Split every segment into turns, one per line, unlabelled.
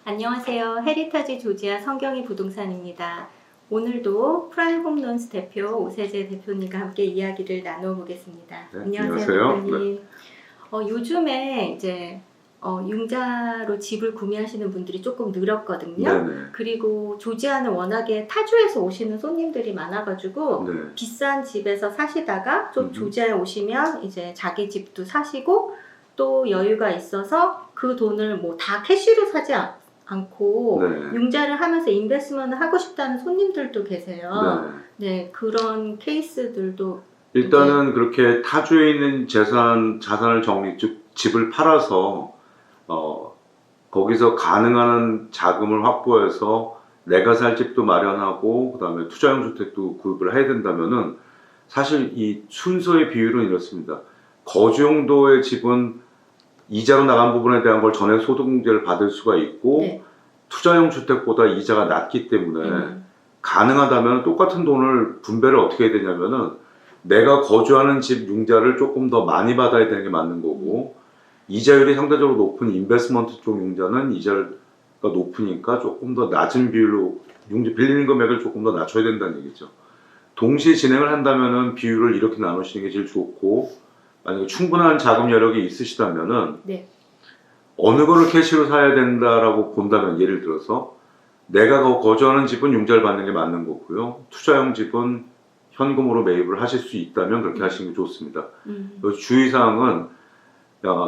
안녕하세요. 헤리타지 조지아 성경이 부동산입니다. 오늘도 프라임 홈론스 대표 오세재 대표님과 함께 이야기를 나눠보겠습니다.
네,
안녕하세요,
안녕하세요.
대표님. 요즘에 이제 융자로 집을 구매하시는 분들이 조금 늘었거든요.
네네.
그리고 조지아는 워낙에 타주에서 오시는 손님들이 많아가지고
네.
비싼 집에서 사시다가 좀
음.
조지아에 오시면 이제 자기 집도 사시고 또 여유가 있어서 그 돈을 뭐 다 캐시로 사지 않고
네.
융자를 하면서 인베스트먼을 하고 싶다는 손님들도 계세요.
네.
네, 그런 케이스들도
일단은 그렇게 타주에 있는 자산을 정리, 즉 집을 팔아서 거기서 가능한 자금을 확보해서 내가 살 집도 마련하고 그다음에 투자용 주택도 구입을 해야 된다면은 사실 이 순서의 비율은 이렇습니다. 거주 용도의 집은 이자로 나간 부분에 대한 걸 전액 소득세를 받을 수가 있고
네.
투자용 주택보다 이자가 낮기 때문에 가능하다면 똑같은 돈을 분배를 어떻게 해야 되냐면은 내가 거주하는 집 융자를 조금 더 많이 받아야 되는 게 맞는 거고 이자율이 상대적으로 높은 인베스트먼트 쪽 융자는 이자가 높으니까 조금 더 낮은 비율로 융자 빌리는 금액을 조금 더 낮춰야 된다는 얘기죠. 동시에 진행을 한다면은 비율을 이렇게 나누시는 게 제일 좋고 만약에 충분한 자금 여력이 있으시다면은
네.
어느 거를 캐시로 사야 된다라고 본다면 예를 들어서 내가 거주하는 집은 융자를 받는 게 맞는 거고요. 투자용 집은 현금으로 매입을 하실 수 있다면 그렇게 하시는 게 좋습니다. 주의사항은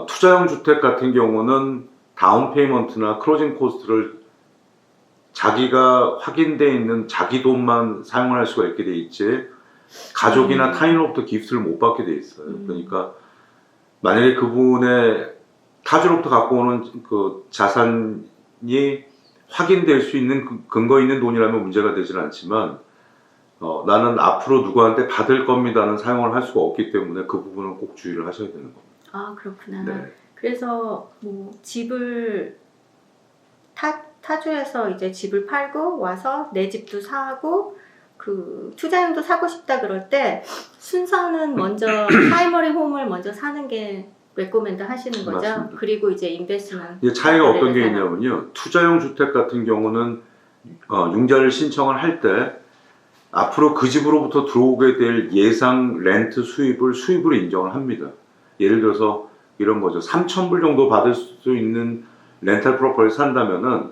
투자용 주택 같은 경우는 다운 페이먼트나 클로징 코스트를 자기가 확인되어 있는 자기 돈만 사용을 할 수가 있게 돼 있지 가족이나 타인으로부터 기프트를 못 받게 돼 있어요. 그러니까 만약에 그분의 타주로부터 갖고 오는 그 자산이 확인될 수 있는 근거 있는 돈이라면 문제가 되지는 않지만 나는 앞으로 누구한테 받을 겁니다는 사용을 할 수가 없기 때문에 그 부분은 꼭 주의를 하셔야 되는 겁니다.
아, 그렇구나.
네.
그래서 뭐 집을 타주에서 이제 집을 팔고 와서 내 집도 사고 그 투자용도 사고 싶다 그럴 때 순서는 먼저 프라이머리 홈을 먼저 사는 게 레코멘드 하시는 거죠.
맞습니다.
그리고 이제 인베스트먼트.
이제 차이가 어떤 게 있냐면요. 투자용 주택 같은 경우는 융자를 신청을 할 때 앞으로 그 집으로부터 들어오게 될 예상 렌트 수입을 인정을 합니다. 예를 들어서 이런 거죠. 3,000불 정도 받을 수 있는 렌탈 프로퍼티를 산다면은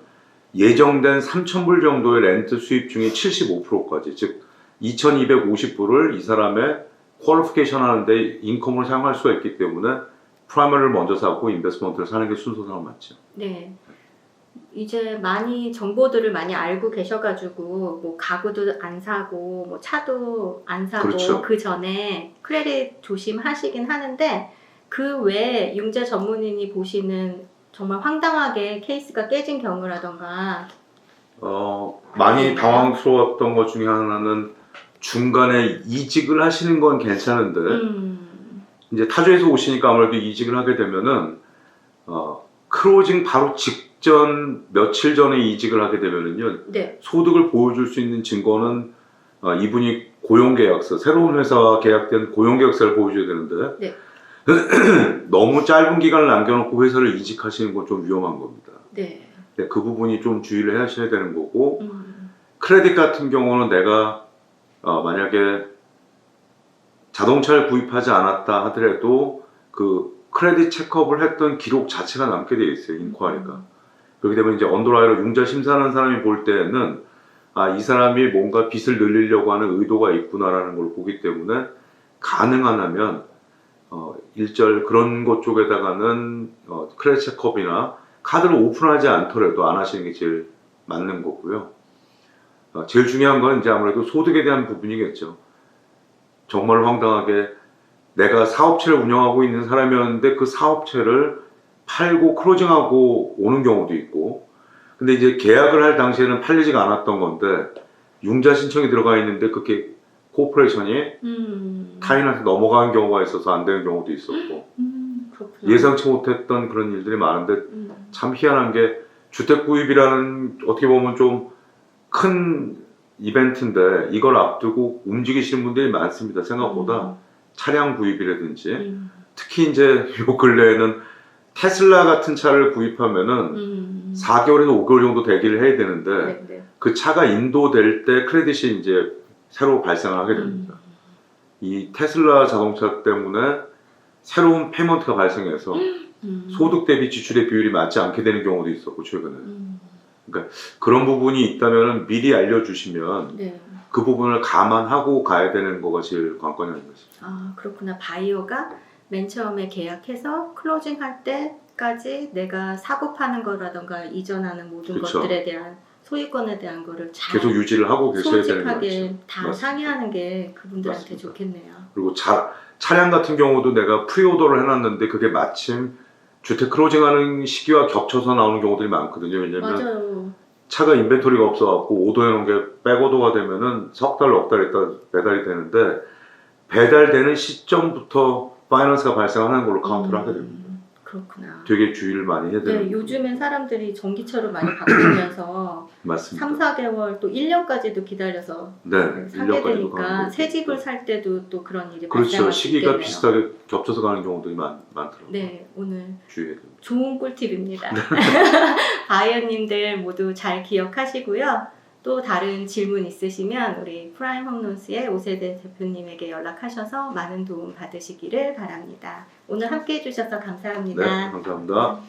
예정된 3,000불 정도의 렌트 수입 중에 75%까지 즉 2,250불을 이 사람의 퀄리피케이션 하는데 인컴으로 사용할 수가 있기 때문에 프라이머리를 먼저 사고 인베스트먼트를 사는 게 순서상 맞죠.
네. 이제 많이 정보들을 많이 알고 계셔가지고 뭐 가구도 안 사고 뭐 차도 안 사고
그렇죠.
그 전에 크레딧 조심하시긴 하는데 그 외에 융자 전문인이 보시는 정말 황당하게 케이스가 깨진 경우라던가
많이 당황스러웠던 것 중에 하나는 중간에 이직을 하시는 건 괜찮은데 이제 타주에서 오시니까 아무래도 이직을 하게 되면은 클로징 바로 직전 며칠 전에 이직을 하게 되면은요.
네.
소득을 보여줄 수 있는 증거는 이분이 고용계약서 새로운 회사와 계약된 고용계약서를 보여줘야 되는데
네.
너무 짧은 기간을 남겨놓고 회사를 이직하시는 건 좀 위험한 겁니다.
네.
네, 그 부분이 좀 주의를 하셔야 되는 거고 크레딧 같은 경우는 내가 만약에 자동차를 구입하지 않았다 하더라도 그 크레딧 체크업을 했던 기록 자체가 남게 돼 있어요. 인ኳ리가. 그렇게 되면 이제 언더라이로 융자 심사하는 사람이 볼 때는 이 사람이 뭔가 빚을 늘리려고 하는 의도가 있구나라는 걸 보기 때문에 가능하다면 일절 그런 것 쪽에다가는 크레딧 체크업이나 카드를 오픈하지 않더라도 안 하시는 게 제일 맞는 거고요. 제일 중요한 건 이제 아무래도 소득에 대한 부분이겠죠. 정말 황당하게 내가 사업체를 운영하고 있는 사람이었는데 그 사업체를 팔고 클로징하고 오는 경우도 있고 근데 이제 계약을 할 당시에는 팔리지가 않았던 건데 융자 신청이 들어가 있는데 그게 코퍼레이션이 타인한테 넘어가는 경우가 있어서 안 되는 경우도 있었고 예상치 못했던 그런 일들이 많은데 참 희한한 게 주택 구입이라는 어떻게 보면 좀 큰 이벤트인데 이걸 앞두고 움직이시는 분들이 많습니다. 생각보다 차량 구입이라든지 특히 이제 요 근래에는 테슬라 같은 차를 구입하면은 4개월에서 5개월 정도 대기를 해야 되는데
네, 네.
그 차가 인도될 때 크레딧이 이제 새로 발생하게 됩니다. 이 테슬라 자동차 때문에 새로운 페이먼트가 발생해서 소득 대비 지출의 비율이 맞지 않게 되는 경우도 있었고 최근에 그런 부분이 있다면 미리 알려주시면
네.
그 부분을 감안하고 가야 되는 거가 제일 관건이 아닌가 싶습니다.
아, 그렇구나. 바이오가 맨 처음에 계약해서 클로징 할 때까지 내가 사고 파는 거라던가 이전하는 모든
그쵸.
것들에 대한 소유권에 대한 거를 잘
계속 유지를 하고 계셔야 되는
솔직하게
거죠.
다
맞습니다.
상의하는 게 그분들한테
맞습니다.
좋겠네요.
그리고 차량 같은 경우도 내가 프리오더를 해놨는데 그게 마침 주택 클로징하는 시기와 겹쳐서 나오는 경우들이 많거든요. 왜냐면
맞아요.
차가 인벤토리가 없어갖고 오더해놓은 게 백오더가 되면은 석 달, 넉 달 있다 배달이 되는데 배달되는 시점부터 파이낸스가 발생하는 걸로 카운트를 하게 됩니다.
그렇구나.
되게 주의를 많이 해야 되는
네, 요즘엔 사람들이 전기차로 많이 바꾸면서
맞습니다.
3, 4개월 또 1년까지도 기다려서
네,
사게
1년까지도
되니까
가는
새
거죠.
집을 살 때도 또 그런 일이
그렇죠.
발생할 수
시기가
있겠네요.
비슷하게 겹쳐서 가는 경우들이 많더라고요.
네, 오늘
주의해야 됩니다.
좋은 꿀팁입니다. 바이어님들 모두 잘 기억하시고요. 또 다른 질문 있으시면 우리 프라임 홈론스의 오세대 대표님에게 연락하셔서 많은 도움 받으시기를 바랍니다. 오늘 함께 해주셔서 감사합니다.
네, 감사합니다.